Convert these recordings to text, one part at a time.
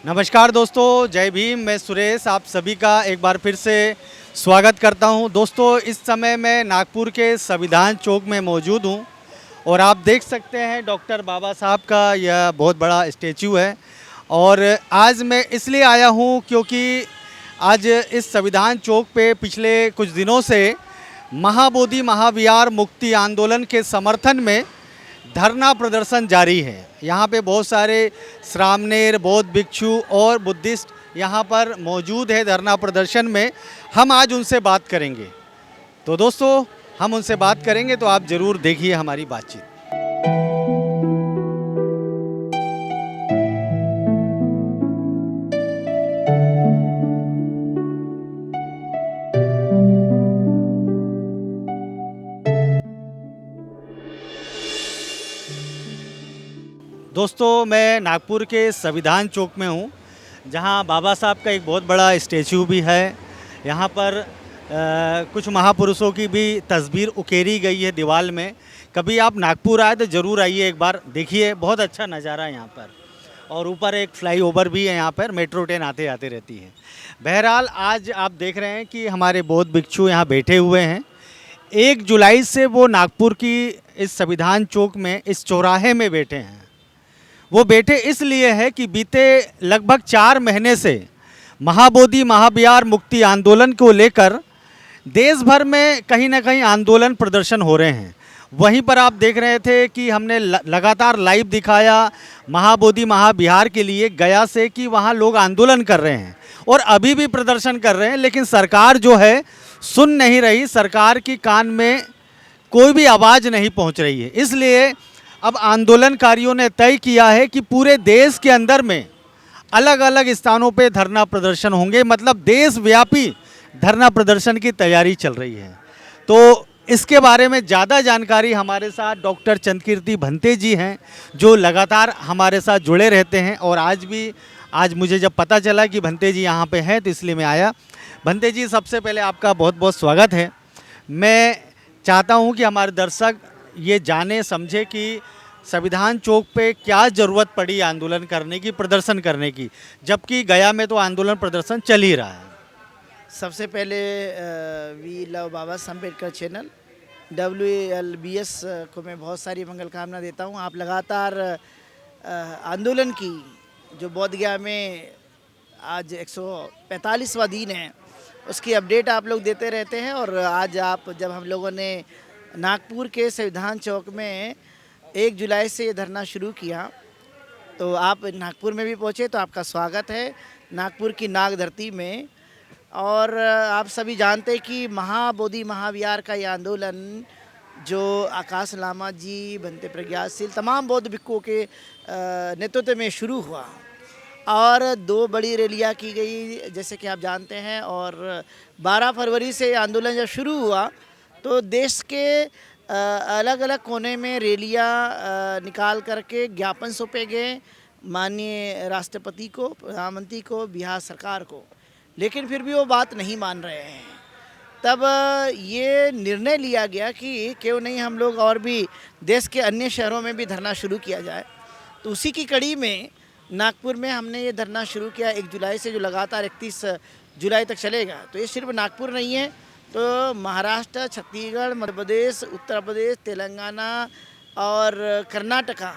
नमस्कार दोस्तों, जय भीम। मैं सुरेश आप सभी का एक बार फिर से स्वागत करता हूं। दोस्तों, इस समय मैं नागपुर के संविधान चौक में मौजूद हूं और आप देख सकते हैं डॉक्टर बाबा साहब का यह बहुत बड़ा स्टैचू है। और आज मैं इसलिए आया हूं क्योंकि आज इस संविधान चौक पे पिछले कुछ दिनों से महाबोधि महाविहार मुक्ति आंदोलन के समर्थन में धरना प्रदर्शन जारी है। यहाँ पे बहुत सारे श्रामणेर, बौद्ध भिक्षु और बुद्धिस्ट यहाँ पर मौजूद है धरना प्रदर्शन में। हम आज उनसे बात करेंगे। तो दोस्तों, हम उनसे बात करेंगे, तो आप ज़रूर देखिए हमारी बातचीत। दोस्तों, मैं नागपुर के संविधान चौक में हूँ, जहाँ बाबा साहब का एक बहुत बड़ा स्टैचू भी है। यहाँ पर कुछ महापुरुषों की भी तस्वीर उकेरी गई है दीवार में। कभी आप नागपुर आए तो ज़रूर आइए, एक बार देखिए, बहुत अच्छा नज़ारा है यहाँ पर। और ऊपर एक फ्लाईओवर भी है, यहाँ पर मेट्रो ट्रेन आते आते रहती है। बहरहाल, आज आप देख रहे हैं कि हमारे बौद्ध भिक्षु यहाँ बैठे हुए हैं। 1 जुलाई से वो नागपुर की इस संविधान चौक में, इस चौराहे में बैठे हैं। वो बैठे इसलिए है कि बीते लगभग 4 महीने से महाबोधि महाविहार मुक्ति आंदोलन को लेकर देश भर में कहीं ना कहीं आंदोलन प्रदर्शन हो रहे हैं। वहीं पर आप देख रहे थे कि हमने लगातार लाइव दिखाया महाबोधि महाविहार के लिए गया से, कि वहाँ लोग आंदोलन कर रहे हैं और अभी भी प्रदर्शन कर रहे हैं, लेकिन सरकार जो है सुन नहीं रही। सरकार की कान में कोई भी आवाज़ नहीं पहुँच रही है। इसलिए अब आंदोलनकारियों ने तय किया है कि पूरे देश के अंदर में अलग अलग स्थानों पे धरना प्रदर्शन होंगे। मतलब देशव्यापी धरना प्रदर्शन की तैयारी चल रही है। तो इसके बारे में ज़्यादा जानकारी हमारे साथ डॉक्टर चंद्रकीर्ति भंते जी हैं, जो लगातार हमारे साथ जुड़े रहते हैं। और आज मुझे जब पता चला कि भंते जी यहाँ पे हैं, तो इसलिए मैं आया। भंते जी, सबसे पहले आपका बहुत बहुत स्वागत है। मैं चाहता हूँ कि हमारे दर्शक ये जाने समझे कि संविधान चौक पे क्या ज़रूरत पड़ी आंदोलन करने की, प्रदर्शन करने की, जबकि गया में तो आंदोलन प्रदर्शन चल ही रहा है। सबसे पहले we love Baba Ambedkar channel WLBS को मैं बहुत सारी मंगल कामना देता हूँ। आप लगातार आंदोलन की, जो बोध गया में आज 145वां दिन है, उसकी अपडेट आप लोग देते रहते हैं। और आज जब हम लोगों ने नागपुर के संविधान चौक में 1 जुलाई से ये धरना शुरू किया, तो आप नागपुर में भी पहुँचे, तो आपका स्वागत है नागपुर की नाग धरती में। और आप सभी जानते हैं कि महाबोधि महाविहार का ये आंदोलन जो आकाश लामा जी, भंते प्रज्ञाशील, तमाम बौद्ध भिक्षुओं के नेतृत्व में शुरू हुआ और 2 बड़ी रैलियाँ की गई, जैसे कि आप जानते हैं। और 12 फरवरी से आंदोलन जब शुरू हुआ तो देश के अलग अलग कोने में रैलियाँ निकाल करके ज्ञापन सौंपे गए माननीय राष्ट्रपति को, प्रधानमंत्री को, बिहार सरकार को, लेकिन फिर भी वो बात नहीं मान रहे हैं। तब ये निर्णय लिया गया कि क्यों नहीं हम लोग और भी देश के अन्य शहरों में भी धरना शुरू किया जाए। तो उसी की कड़ी में नागपुर में हमने ये धरना शुरू किया 1 जुलाई से, जो लगातार 31 जुलाई तक चलेगा। तो ये सिर्फ नागपुर नहीं है, तो महाराष्ट्र, छत्तीसगढ़, मध्य प्रदेश, उत्तर प्रदेश, तेलंगाना और कर्नाटका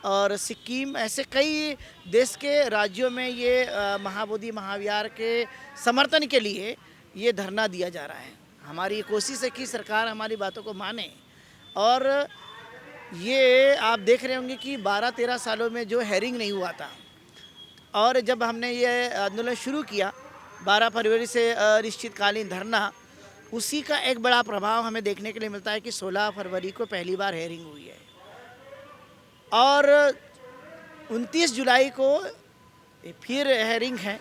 और सिक्किम, ऐसे कई देश के राज्यों में ये महाबोधि महाविहार के समर्थन के लिए ये धरना दिया जा रहा है। हमारी कोशिश है कि सरकार हमारी बातों को माने। और ये आप देख रहे होंगे कि 12-13 सालों में जो हेयरिंग नहीं हुआ था, और जब हमने ये आंदोलन शुरू किया 12 फरवरी से अनिश्चितकालीन धरना, उसी का एक बड़ा प्रभाव हमें देखने के लिए मिलता है कि 16 फरवरी को पहली बार हेयरिंग हुई है और 29 जुलाई को फिर हेयरिंग है।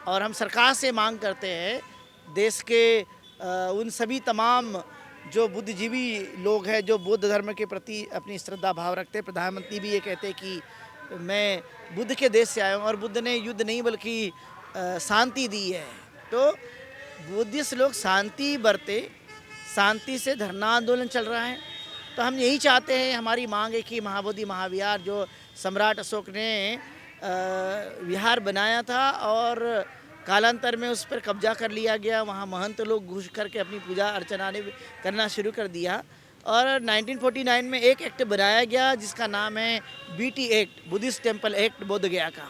और हम सरकार से मांग करते हैं, देश के उन सभी तमाम जो बुद्धिजीवी लोग हैं, जो बुद्ध धर्म के प्रति अपनी श्रद्धा भाव रखते हैं। प्रधानमंत्री भी ये कहते हैं कि मैं बुद्ध के देश से आया हूँ और बुद्ध ने युद्ध नहीं बल्कि शांति दी है। तो बुद्धिस्ट लोग शांति बरते, शांति से धरना आंदोलन चल रहा है। तो हम यही चाहते हैं, हमारी मांग है कि महाबोधि महाविहार जो सम्राट अशोक ने विहार बनाया था और कालांतर में उस पर कब्जा कर लिया गया। वहाँ महंत लोग घुस करके अपनी पूजा अर्चना ने करना शुरू कर दिया और 1949 में एक एक्ट बनाया गया जिसका नाम है BT act, Buddhist temple act बोध गया का,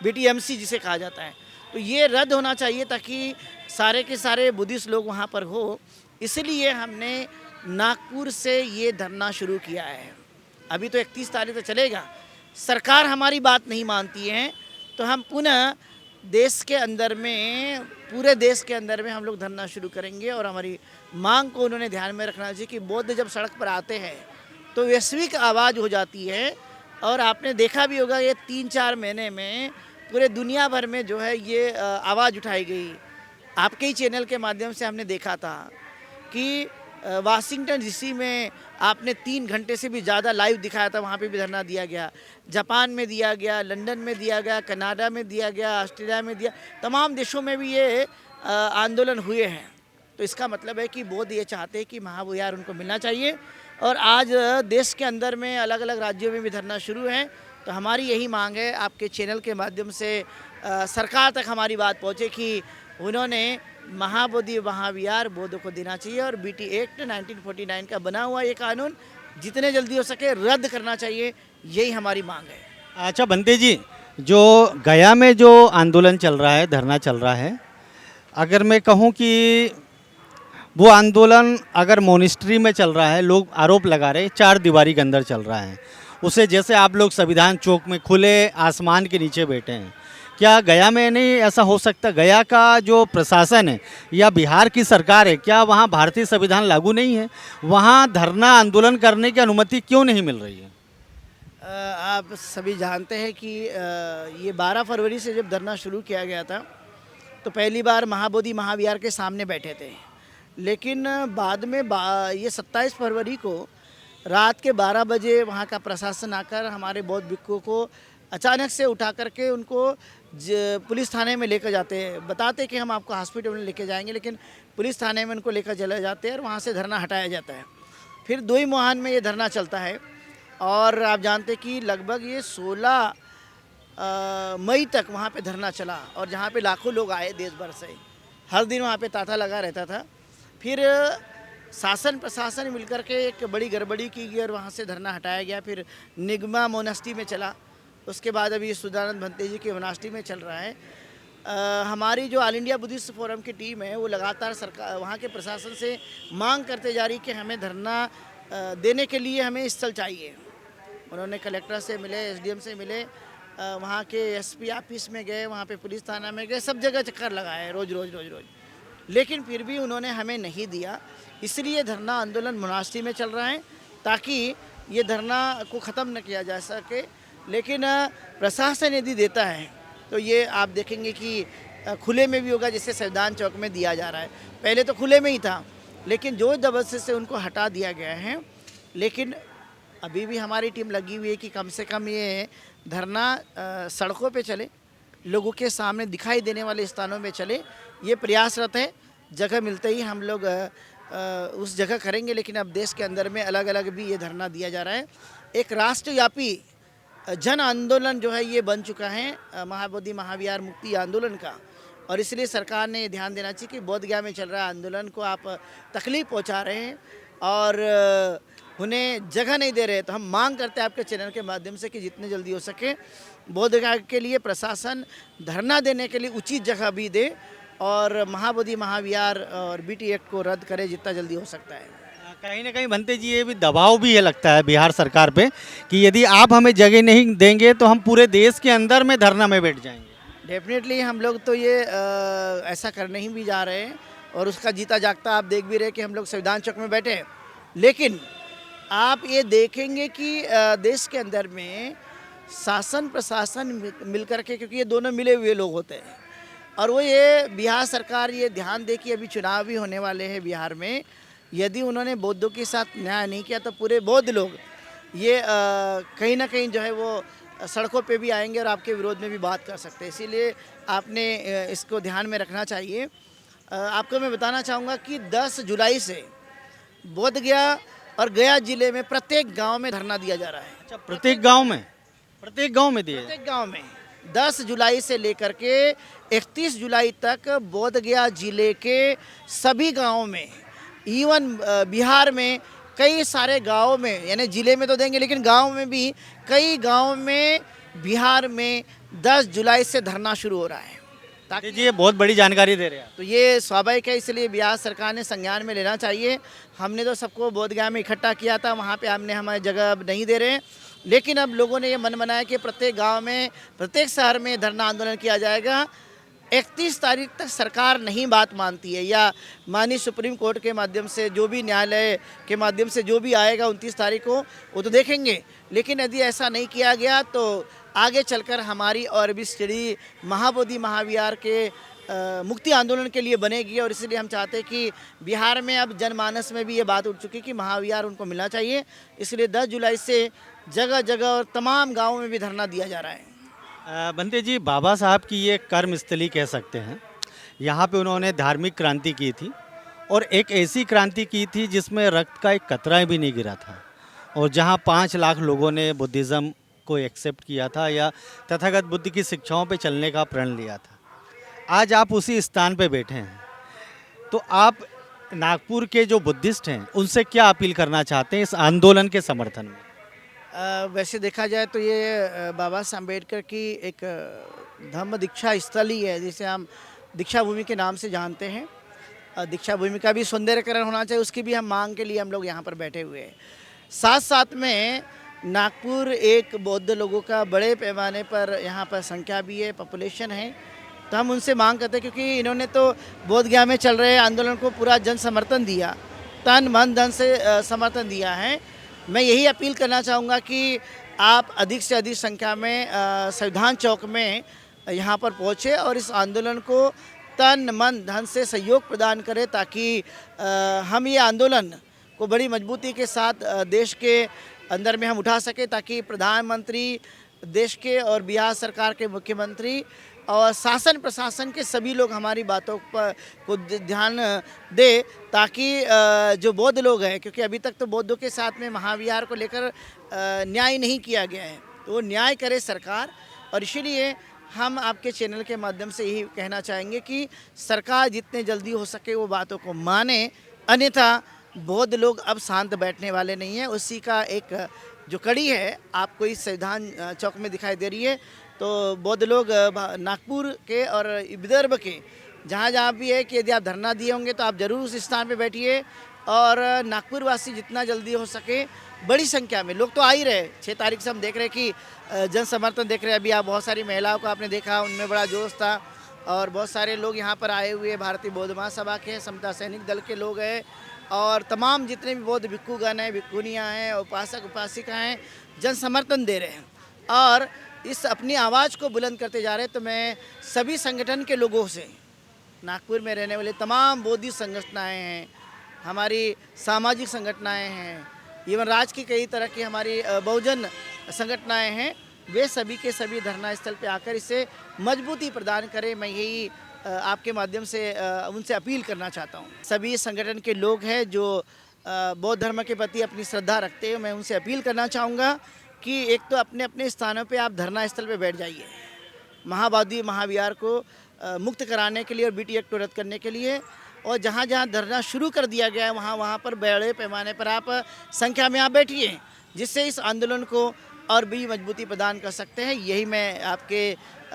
बीटीएमसी जिसे कहा जाता है। तो ये रद्द होना चाहिए ताकि सारे के सारे बुद्धिस्ट लोग वहाँ पर हो। इसलिए हमने नागपुर से ये धरना शुरू किया है। अभी तो 31 तारीख तक चलेगा। सरकार हमारी बात नहीं मानती है तो हम पुनः देश के अंदर में, पूरे देश के अंदर में हम लोग धरना शुरू करेंगे और हमारी मांग को उन्होंने ध्यान में रखना चाहिए कि बौद्ध जब सड़क पर आते हैं तो वैश्विक आवाज़ हो जाती है। और आपने देखा भी होगा ये 3-4 महीने में पूरे दुनिया भर में जो है ये आवाज़ उठाई गई। आपके ही चैनल के माध्यम से हमने देखा था कि वाशिंगटन डीसी में आपने 3 घंटे से भी ज़्यादा लाइव दिखाया था, वहाँ पे भी धरना दिया गया। जापान में दिया गया, लंदन में दिया गया, कनाडा में दिया गया, ऑस्ट्रेलिया में दिया, तमाम देशों में भी ये आंदोलन हुए हैं। तो इसका मतलब है कि बौद्ध ये चाहते हैं कि महाविहार उनको मिलना चाहिए। और आज देश के अंदर में अलग अलग राज्यों में भी धरना शुरू है। तो हमारी यही मांग है आपके चैनल के माध्यम से सरकार तक हमारी बात पहुँचे कि उन्होंने महाबोधि महाविहार बौद्ध को देना चाहिए और बीटी एक्ट 1949 का बना हुआ ये कानून जितने जल्दी हो सके रद्द करना चाहिए, यही हमारी मांग है। अच्छा बंते जी, जो गया में जो आंदोलन चल रहा है, धरना चल रहा है, अगर मैं कहूँ कि वो आंदोलन अगर मोनिस्ट्री में चल रहा है, लोग आरोप लगा रहे हैं 4 दीवारी के अंदर चल रहा है, उसे जैसे आप लोग संविधान चौक में खुले आसमान के नीचे बैठे हैं, क्या गया में नहीं ऐसा हो सकता? गया का जो प्रशासन है या बिहार की सरकार है, क्या वहाँ भारतीय संविधान लागू नहीं है? वहाँ धरना आंदोलन करने की अनुमति क्यों नहीं मिल रही है? आप सभी जानते हैं कि ये 12 फरवरी से जब धरना शुरू किया गया था तो पहली बार महाबोधि महाविहार के सामने बैठे थे, लेकिन बाद में ये 27 फरवरी को रात के 12 बजे वहाँ का प्रशासन आकर हमारे बौद्ध भिक्षुओं को अचानक से उठा करके उनको पुलिस थाने में लेकर जाते हैं। बताते कि हम आपको हॉस्पिटल में लेके जाएंगे, लेकिन पुलिस थाने में उनको लेकर चले जाते हैं और वहाँ से धरना हटाया जाता है। फिर 2 मुहान में ये धरना चलता है और आप जानते हैं कि लगभग ये 16 मई तक वहाँ पे धरना चला और जहाँ पे लाखों लोग आए देश भर से, हर दिन वहाँ पे तांता लगा रहता था। फिर शासन प्रशासन मिलकर के एक बड़ी गड़बड़ी की गई और वहाँ से धरना हटाया गया। फिर निगमा मोनास्ट्री में चला, उसके बाद अभी सुधानंद भंते जी की मोनास्ट्री में चल रहा है। हमारी जो ऑल इंडिया बुद्धिस्ट फोरम की टीम है वो लगातार सरकार वहाँ के प्रशासन से मांग करते जा रही कि हमें धरना देने के लिए हमें स्थल चाहिए। उन्होंने कलेक्टर से मिले, एसडीएम से मिले, वहाँ के एसपी ऑफिस में गए, वहाँ पे पुलिस थाना में गए, सब जगह चक्कर लगाए रोज़, लेकिन फिर भी उन्होंने हमें नहीं दिया। इसलिए धरना आंदोलन मोनास्ट्री में चल रहा है ताकि ये धरना को ख़त्म न किया जा सके। लेकिन प्रशासन यदि देता है तो ये आप देखेंगे कि खुले में भी होगा, जैसे संविधान चौक में दिया जा रहा है। पहले तो खुले में ही था, लेकिन जो जबरदस्ती से उनको हटा दिया गया है। लेकिन अभी भी हमारी टीम लगी हुई है कि कम से कम ये धरना सड़कों पे चले, लोगों के सामने दिखाई देने वाले स्थानों में चले। ये प्रयासरत है, जगह मिलते ही हम लोग उस जगह करेंगे। लेकिन अब देश के अंदर में अलग अलग भी ये धरना दिया जा रहा है। एक राष्ट्रव्यापी जन आंदोलन जो है ये बन चुका है महाबोधि महाविहार मुक्ति आंदोलन का। और इसलिए सरकार ने ध्यान देना चाहिए कि बोध गया में चल रहा आंदोलन को आप तकलीफ पहुंचा रहे हैं और उन्हें जगह नहीं दे रहे। तो हम मांग करते हैं आपके चैनल के माध्यम से कि जितने जल्दी हो सके बोध गया के लिए प्रशासन धरना देने के लिए उचित जगह भी दे और महाबोधि महाविहार और बीटी एक्ट को रद्द करे जितना जल्दी हो सकता है। कहीं ना कहीं भंते जी ये भी दबाव भी है लगता है बिहार सरकार पे कि यदि आप हमें जगह नहीं देंगे तो हम पूरे देश के अंदर में धरना में बैठ जाएंगे। डेफिनेटली हम लोग तो ये ऐसा करने ही भी जा रहे हैं और उसका जीता जागता आप देख भी रहे कि हम लोग संविधान चौक में बैठे हैं। लेकिन आप ये देखेंगे कि देश के अंदर में शासन प्रशासन मिलकर के, क्योंकि ये दोनों मिले हुए लोग होते हैं और वो ये बिहार सरकार ये ध्यान दे कि अभी चुनाव भी होने वाले हैं बिहार में। यदि उन्होंने बौद्धों के साथ न्याय नहीं किया तो पूरे बौद्ध लोग ये कहीं ना कहीं जो है वो सड़कों पे भी आएंगे और आपके विरोध में भी बात कर सकते हैं। इसीलिए आपने इसको ध्यान में रखना चाहिए। आपको मैं बताना चाहूँगा कि 10 जुलाई से बोध गया और गया जिले में प्रत्येक गांव में धरना दिया जा रहा है। अच्छा, प्रत्येक गांव में? प्रत्येक गांव में दिए? प्रत्येक गांव में 10 जुलाई से लेकर के 31 जुलाई तक बोध गया जिले के सभी गांवों में, इवन बिहार में कई सारे गांवों में, यानी जिले में तो देंगे लेकिन गांव में भी कई गांव में बिहार में 10 जुलाई से धरना शुरू हो रहा है। ताकि जी, ये बहुत बड़ी जानकारी दे रहे हैं आप। तो ये स्वाभाविक है, इसलिए बिहार सरकार ने संज्ञान में लेना चाहिए। हमने तो सबको बोधगया में इकट्ठा किया था, वहाँ पे हमने हमारी जगह अब नहीं दे रहे हैं, लेकिन अब लोगों ने ये मन बनाया कि प्रत्येक गांव में, प्रत्येक शहर में धरना आंदोलन किया जाएगा। 31 तारीख तक सरकार नहीं बात मानती है, या माननीय सुप्रीम कोर्ट के माध्यम से, जो भी न्यायालय के माध्यम से जो भी आएगा 29 तारीख को, वो तो देखेंगे। लेकिन यदि ऐसा नहीं किया गया तो आगे चलकर हमारी और भी स्टडी महाबोधि महाविहार के मुक्ति आंदोलन के लिए बनेगी। और इसलिए हम चाहते हैं कि बिहार में अब जनमानस में भी ये बात उठ चुकी कि महाविहार उनको मिलना चाहिए। इसलिए 10 जुलाई से जगह जगह और तमाम गाँवों में भी धरना दिया जा रहा है। बंते जी, बाबा साहब की ये कर्मस्थली कह सकते हैं। यहाँ पे उन्होंने धार्मिक क्रांति की थी, और एक ऐसी क्रांति की थी जिसमें रक्त का एक कतरा भी नहीं गिरा था, और जहाँ 5 लाख लोगों ने बुद्धिज़्म को एक्सेप्ट किया था या तथागत बुद्ध की शिक्षाओं पे चलने का प्रण लिया था। आज आप उसी स्थान पे बैठे हैं, तो आप नागपुर के जो बुद्धिस्ट हैं उनसे क्या अपील करना चाहते हैं इस आंदोलन के समर्थन में? वैसे देखा जाए तो ये बाबा साहब अम्बेडकर की एक धम्म दीक्षा स्थल ही है, जिसे हम दीक्षा भूमि के नाम से जानते हैं। दीक्षा भूमि का भी सौंदर्यकरण होना चाहिए, उसकी भी हम मांग के लिए हम लोग यहाँ पर बैठे हुए हैं। साथ साथ में नागपुर एक बौद्ध लोगों का बड़े पैमाने पर यहाँ पर संख्या भी है, पॉपुलेशन है, तो हम उनसे मांग करते हैं, क्योंकि इन्होंने तो बोधगया में चल रहे आंदोलन को पूरा जन समर्थन दिया, तन मन धन से समर्थन दिया है। मैं यही अपील करना चाहूँगा कि आप अधिक से अधिक संख्या में संविधान चौक में यहाँ पर पहुँचे और इस आंदोलन को तन मन धन से सहयोग प्रदान करें, ताकि हम ये आंदोलन को बड़ी मजबूती के साथ देश के अंदर में हम उठा सकें, ताकि प्रधानमंत्री, देश के और बिहार सरकार के मुख्यमंत्री और शासन प्रशासन के सभी लोग हमारी बातों पर को ध्यान दे, ताकि जो बौद्ध लोग हैं, क्योंकि अभी तक तो बौद्धों के साथ में महाविहार को लेकर न्याय नहीं किया गया है, तो वो न्याय करे सरकार। और इसीलिए हम आपके चैनल के माध्यम से यही कहना चाहेंगे कि सरकार जितने जल्दी हो सके वो बातों को माने, अन्यथा बौद्ध लोग अब शांत बैठने वाले नहीं हैं। उसी का एक जो कड़ी है आपको इस संविधान चौक में दिखाई दे रही है। तो बौद्ध लोग नागपुर के और विदर्भ के जहाँ जहाँ भी है कि यदि आप धरना दिए होंगे तो आप ज़रूर उस स्थान पे बैठिए, और नागपुर वासी जितना जल्दी हो सके बड़ी संख्या में, लोग तो आ ही रहे। 6 तारीख से हम देख रहे हैं कि जन समर्थन देख रहे हैं। अभी आप बहुत सारी महिलाओं को आपने देखा, उनमें बड़ा जोश था, और बहुत सारे लोग यहाँ पर आए हुए भारतीय बौद्ध महासभा के, समता सैनिक दल के लोग हैं, और तमाम जितने भी बौद्ध भिक्खुगण हैं, भिक्खुनियाँ हैं, उपासक उपासिका हैं, जन समर्थन दे रहे हैं और इस अपनी आवाज़ को बुलंद करते जा रहे हैं। तो मैं सभी संगठन के लोगों से, नागपुर में रहने वाले तमाम बौद्ध संगठनाएँ हैं, हमारी सामाजिक संगठनाएँ हैं, इवन राज्य की कई तरह की हमारी बहुजन संगठनाएँ हैं, वे सभी के सभी धरना स्थल पे आकर इसे मजबूती प्रदान करें। मैं यही आपके माध्यम से उनसे अपील करना चाहता हूँ। सभी संगठन के लोग हैं जो बौद्ध धर्म के प्रति अपनी श्रद्धा रखते हैं, मैं उनसे अपील करना चाहूँगा कि एक तो अपने अपने स्थानों पे आप धरना स्थल पे बैठ जाइए, महाबोधि महाविहार को मुक्त कराने के लिए और बीटी एक्ट को रद्द करने के लिए, और जहाँ जहाँ धरना शुरू कर दिया गया है वहाँ पर बड़े पैमाने पर आप संख्या में आप बैठिए, जिससे इस आंदोलन को और भी मजबूती प्रदान कर सकते हैं। यही मैं आपके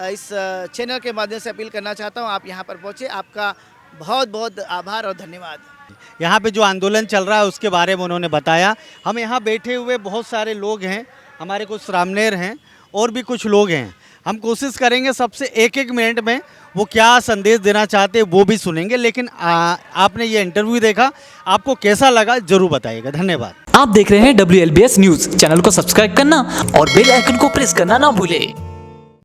इस चैनल के माध्यम से अपील करना चाहता हूँ। आप यहाँ पर पहुँचे, आपका बहुत बहुत आभार और धन्यवाद। यहाँ पे जो आंदोलन चल रहा है उसके बारे में उन्होंने बताया। हम यहाँ बैठे हुए बहुत सारे लोग हैं, हमारे कुछ सामनेर हैं और भी कुछ लोग हैं। हम कोशिश करेंगे सबसे एक मिनट में वो क्या संदेश देना चाहते हैं वो भी सुनेंगे। लेकिन आपने ये इंटरव्यू देखा, आपको कैसा लगा जरूर बताइएगा। धन्यवाद। आप देख रहे हैं WLBS न्यूज़। चैनल को सब्सक्राइब करना और बेल आइकन को प्रेस करना ना भूलें।